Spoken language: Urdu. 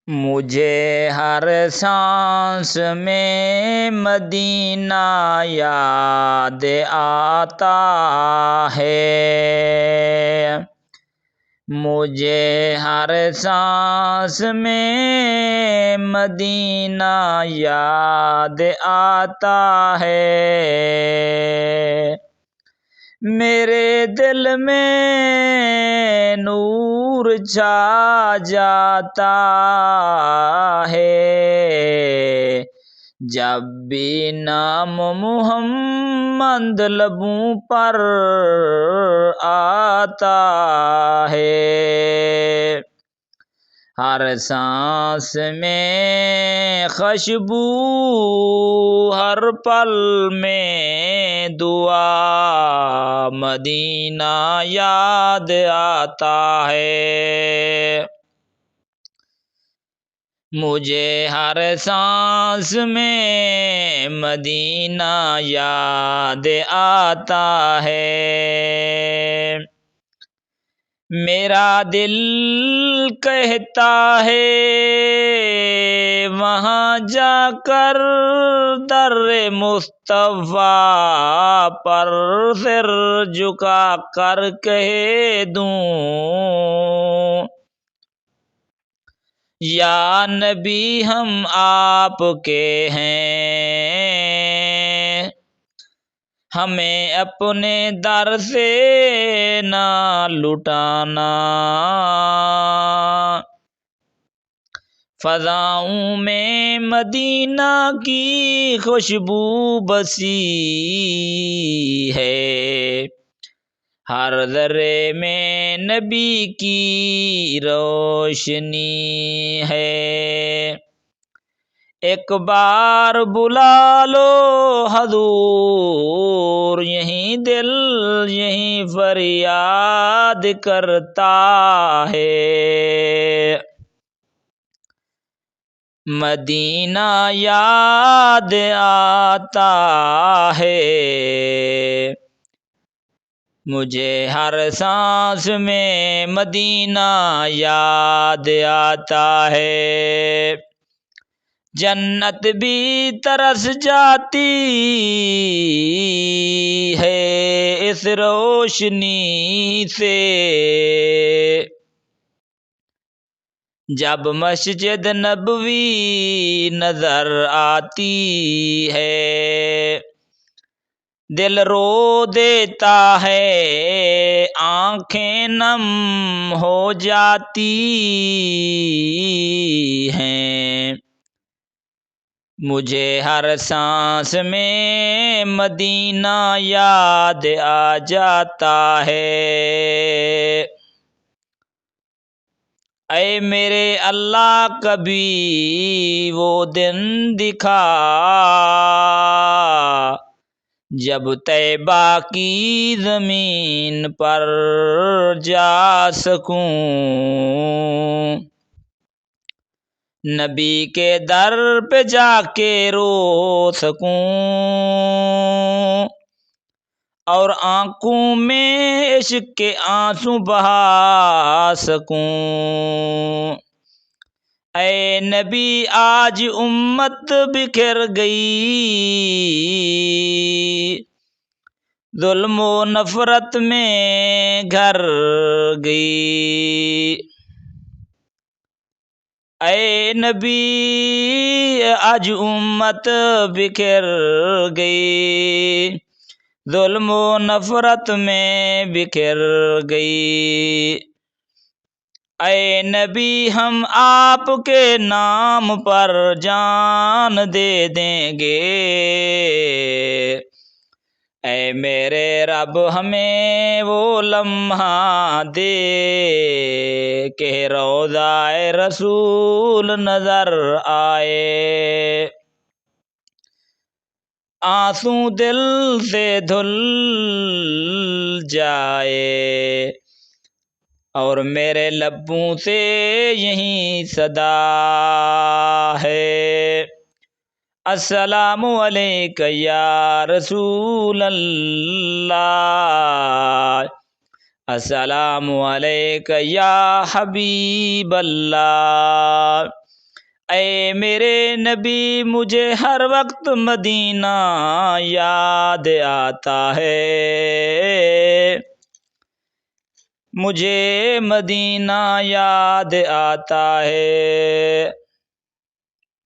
مجھے ہر سانس میں مدینہ یاد آتا ہے، مجھے ہر سانس میں مدینہ یاد آتا ہے، میرے دل میں نور چھا جاتا ہے، جب بھی نام محمد لبوں پر آتا ہے، ہر سانس میں خوشبو، ہر پل میں دعا، مدینہ یاد آتا ہے، مجھے ہر سانس میں مدینہ یاد آتا ہے، میرا دل کہتا ہے وہاں جا کر در مصطفیٰ پر سر جھکا کر کہہ دوں، یا نبی ہم آپ کے ہیں، ہمیں اپنے در سے نہ لٹانا، فضاؤں میں مدینہ کی خوشبو بسی ہے، ہر ذرے میں نبی کی روشنی ہے، ایک بار بلا لو حضور، یہیں دل یہیں فریاد کرتا ہے، مدینہ یاد آتا ہے، مجھے ہر سانس میں مدینہ یاد آتا ہے، جنت بھی ترس جاتی ہے اس روشنی سے، جب مسجد نبوی نظر آتی ہے، دل رو دیتا ہے، آنکھیں نم ہو جاتی ہیں، مجھے ہر سانس میں مدینہ یاد آ جاتا ہے، اے میرے اللہ کبھی وہ دن دکھا جب طیبہ کی زمین پر جا سکوں، نبی کے در پہ جا کے رو سکوں، اور آنکھوں میں عشق کے آنسو بہا سکوں، اے نبی آج امت بکھر گئی، ظلم و نفرت میں گھر گئی، اے نبی آج امت بکھر گئی، ظلم و نفرت میں بکھر گئی، اے نبی ہم آپ کے نام پر جان دے دیں گے، اے میرے رب ہمیں وہ لمحہ دے کہ روضہ رسول نظر آئے، آنسو دل سے دھل جائے، اور میرے لبوں سے یہی صدا ہے، السلام علیک یا رسول اللہ، السلام علیک یا حبیب اللہ، اے میرے نبی مجھے ہر وقت مدینہ یاد آتا ہے، مجھے مدینہ یاد آتا ہے۔